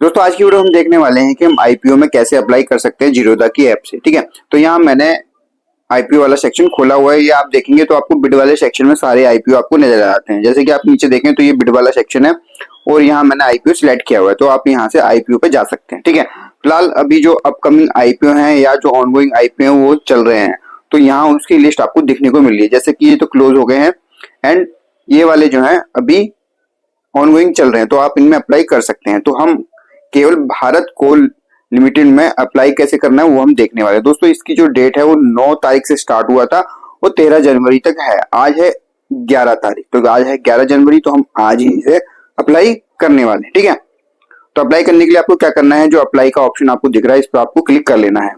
दोस्तों आज की वीडियो हम देखने वाले हैं कि हम आईपीओ में कैसे अप्लाई कर सकते हैं जीरोधा की ऐप से। ठीक है, तो यहाँ मैंने आईपीओ वाला सेक्शन खोला हुआ है। ये आप देखेंगे तो आपको बिड वाले सेक्शन में सारे आईपीओ आपको नजर आते हैं। जैसे कि आप नीचे देखें तो ये बिड वाला सेक्शन है और यहाँ मैंने आईपीओ सिलेक्ट किया हुआ है, तो आप यहाँ से आईपीओ पे जा सकते हैं। ठीक है, फिलहाल अभी जो अपकमिंग आईपीओ हैं या जो ऑनगोइंग आईपीओ हैं वो चल रहे हैं, तो यहाँ उसकी लिस्ट आपको देखने को मिल रही है। जैसे कि ये तो क्लोज हो गए हैं एंड ये वाले जो है अभी ऑनगोइंग चल रहे हैं, तो आप इनमें अप्लाई कर सकते हैं। तो हम केवल भारत कोल लिमिटेड में अप्लाई कैसे करना है वो हम देखने वाले हैं। दोस्तों इसकी जो डेट है वो 9 तारीख से स्टार्ट हुआ था, वो 13 जनवरी तक है। आज है 11 तारीख, तो आज है 11 जनवरी, तो हम आज ही इसे अप्लाई करने वाले हैं। ठीक है, तो अप्लाई करने के लिए आपको क्या करना है, जो अप्लाई का ऑप्शन आपको दिख रहा है इस पर आपको क्लिक कर लेना है।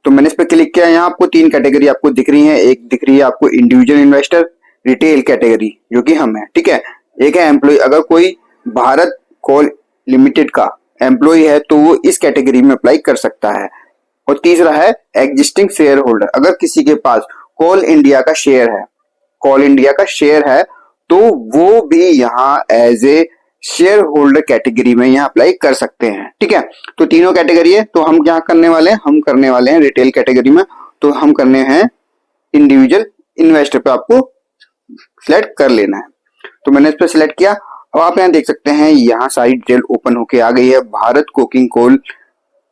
तो मैंने इस पर क्लिक किया। यहाँ आपको 3 कैटेगरी आपको दिख रही है। एक दिख रही है आपको इंडिविजुअल इन्वेस्टर, रिटेल कैटेगरी जो कि हम है। ठीक है, एक है एम्प्लॉय। अगर कोई भारत कोल लिमिटेड का एम्प्लॉय है तो वो इस कैटेगरी में अप्लाई कर सकता है। और तीसरा है एग्जिस्टिंग शेयर होल्डर। अगर किसी के पास कोल इंडिया का शेयर है, कोल इंडिया का शेयर है, तो वो भी यहाँ as a shareholder category में यहाँ अप्लाई कर सकते हैं। ठीक है, तो तीनों कैटेगरी है। तो हम क्या करने वाले हैं, हम करने वाले हैं रिटेल कैटेगरी में। तो हम करने हैं इंडिविजुअल इन्वेस्टर पे आपको सिलेक्ट कर लेना है। तो मैंने इस पर सिलेक्ट किया। अब आप यहाँ देख सकते हैं यहाँ सारी डिटेल ओपन होके आ गई है। भारत कोकिंग कोल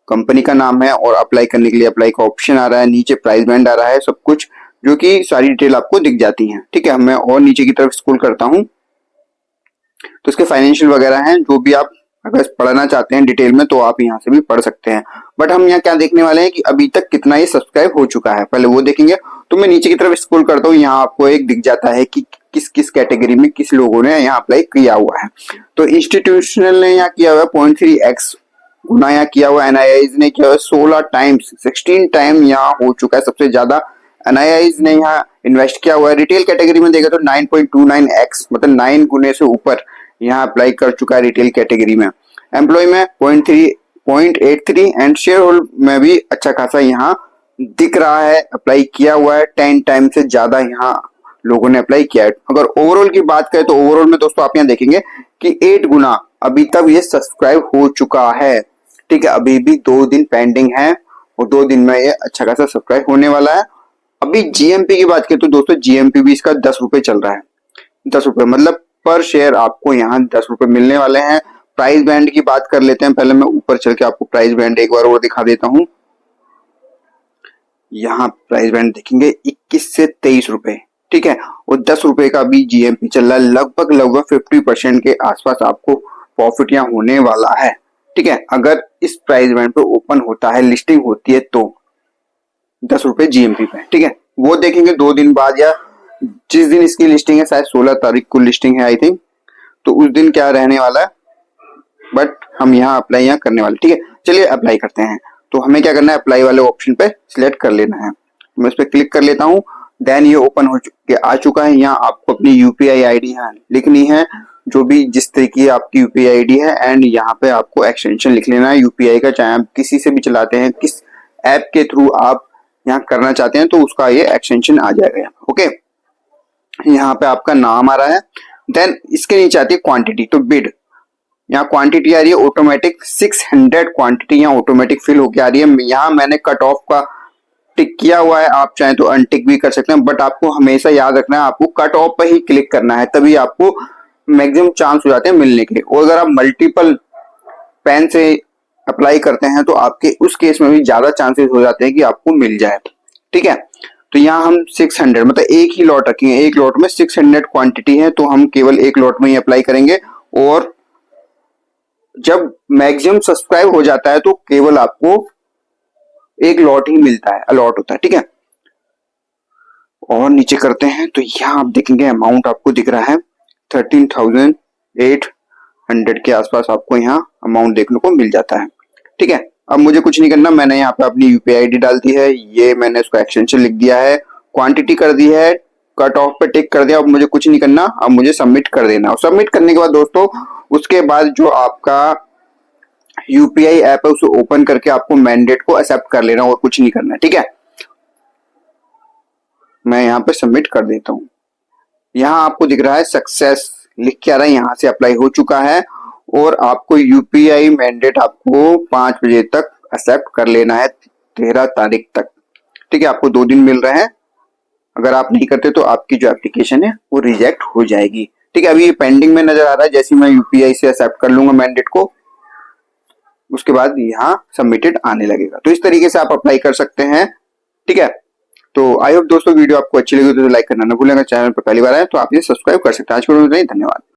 कंपनी का नाम है और अप्लाई करने के लिए अप्लाई का ऑप्शन आ रहा है। नीचे प्राइस बैंड आ रहा है, सब कुछ जो कि सारी डिटेल आपको दिख जाती है। ठीक है, मैं और नीचे की तरफ स्क्रॉल करता हूँ तो इसके फाइनेंशियल वगैरह हैं, जो भी आप अगर पढ़ना चाहते हैं डिटेल में तो आप यहाँ से भी पढ़ सकते हैं। बट हम यहाँ क्या देखने वाले हैं कि अभी तक कितना ये सब्सक्राइब हो चुका है, पहले वो देखेंगे। तो मैं नीचे की तरफ स्क्रॉल करता हूँ, यहाँ आपको एक दिख जाता है कि किस किस कैटेगरी में किस लोगों ने यहाँ अप्लाई किया हुआ है। तो इंस्टीट्यूशनल ने यहाँ किया हुआ है 0.3x गुना यहाँ किया हुआ है। एनआईआईज ने किया हुआ 16 टाइम्स 16 टाइम यहाँ हो चुका है। सबसे ज्यादा एनआईआईज ने यहाँ इन्वेस्ट किया हुआ है। रिटेल कैटेगरी में देखा तो 9.29x मतलब 9 गुने से ऊपर यहाँ अप्लाई कर चुका है रिटेल कैटेगरी में। एम्प्लॉय में 0.83 एंड शेयर होल्ड में भी अच्छा खासा यहाँ दिख रहा है, अप्लाई किया हुआ है। 10 टाइम से ज्यादा यहाँ लोगों ने अप्लाई किया है। अगर ओवरऑल की बात करें तो ओवरऑल में दोस्तों आप यहाँ देखेंगे कि 8 गुना अभी तक ये सब्सक्राइब हो चुका है। ठीक है, अभी भी 2 दिन पेंडिंग है और 2 दिन में ये अच्छा खासा सब्सक्राइब होने वाला है। अभी जीएमपी की बात करें तो दोस्तों जीएमपी भी इसका 10 रुपए चल रहा है। 10 रुपए मतलब पर शेयर आपको यहाँ 10 रुपए मिलने वाले हैं। प्राइस बैंड की बात कर लेते हैं। पहले मैं ऊपर चल के आपको प्राइस बैंड एक बार और दिखा देता हूँ। यहाँ प्राइस बैंड देखेंगे 21 से 23 रुपए। ठीक है, और 10 रुपए का भी जीएमपी चल रहा है। लगभग 50% के आसपास आपको प्रॉफिट यहाँ होने वाला है। ठीक है, अगर इस प्राइस बैंड पे ओपन होता है, लिस्टिंग होती है तो 10 रुपए जीएमपी पे। ठीक है, वो देखेंगे 2 दिन बाद या जिस दिन इसकी लिस्टिंग है, शायद 16 तारीख को लिस्टिंग है आई थिंक, तो उस दिन क्या रहने वाला है। बट हम यहाँ अप्लाई यहाँ करने वाले। ठीक है, चलिए अप्लाई करते हैं। तो हमें क्या करना है, अप्लाई वाले ऑप्शन पे सिलेक्ट कर लेना है। मैं इस पर क्लिक कर लेता हूँ। देन ये ओपन हो आ चुका है। यहाँ आपको अपनी यूपीआई आईडी यहाँ लिखनी है, जो भी जिस तरीके की आपकी यूपीआई आईडी है। एंड यहाँ पे आपको एक्सटेंशन लिख लेना है यूपीआई का, चाहे आप किसी से भी चलाते हैं, किस ऐप के थ्रू आप यहाँ करना चाहते हैं तो उसका ये एक्सटेंशन आ जाएगा। ओके, यहाँ पे आपका नाम आ रहा है। देन इसके नीचे आती है क्वांटिटी, तो बिड यहाँ क्वांटिटी आ रही है ऑटोमेटिक 600 क्वांटिटी यहाँ ऑटोमेटिक फिल होके आ रही है। यहाँ मैंने कट ऑफ का टिक किया हुआ है, आप चाहें तो अनटिक भी कर सकते हैं। बट आपको हमेशा याद रखना है, आपको कट ऑफ पे ही क्लिक करना है, तभी आपको मैक्सिमम चांस हो जाते हैं मिलने के। और अगर आप मल्टीपल पेन से अप्लाई करते हैं तो आपके उस केस में भी ज्यादा चांसेस हो जाते हैं कि आपको मिल जाए। ठीक है, तो यहाँ हम 600 मतलब एक ही लॉट रखेंगे। एक लॉट में 600 क्वांटिटी है, तो हम केवल एक लॉट में ही अप्लाई करेंगे। और जब मैक्सिमम सब्सक्राइब हो जाता है तो केवल आपको एक लॉट ही मिलता है, अलॉट होता है। ठीक है, और नीचे करते हैं तो यहाँ आप देखेंगे अमाउंट आपको दिख रहा है 13,800 के आसपास आपको यहाँ अमाउंट देखने को मिल जाता है। ठीक है, अब मुझे कुछ नहीं करना, मैंने यहाँ पे अपनी यूपीआई आईडी डाल दी है, ये मैंने उसको एक्सटेंशन लिख दिया है, क्वांटिटी कर दी है, कट ऑफ पे टिक कर दिया। अब मुझे कुछ नहीं करना, अब मुझे सबमिट कर देना। और सबमिट करने के बाद दोस्तों उसके बाद जो आपका यूपीआई ऐप है उसे ओपन करके आपको मैंडेट को एक्सेप्ट कर लेना और कुछ नहीं करना। ठीक है, मैं यहाँ पे सबमिट कर देता हूँ। यहाँ आपको दिख रहा है सक्सेस लिख के आ रहा है, यहाँ से अप्लाई हो चुका है। और आपको यूपीआई मैंडेट आपको 5 बजे तक एक्सेप्ट कर लेना है, 13 तारीख तक। ठीक है, आपको 2 दिन मिल रहे हैं। अगर आप नहीं करते तो आपकी जो एप्लीकेशन है वो रिजेक्ट हो जाएगी। ठीक है, अभी ये पेंडिंग में नजर आ रहा है। जैसे मैं यूपीआई से एक्सेप्ट कर लूंगा मैंडेट को, उसके बाद यहाँ सबमिटेड आने लगेगा। तो इस तरीके से आप अप्लाई कर सकते हैं। ठीक है, तो आई होप दोस्तों वीडियो आपको अच्छी लगी तो लाइक करना ना भूलेगा। चैनल पर पहली बार आए तो आप ये सब्सक्राइब कर सकते हैं। आज के वीडियो में धन्यवाद।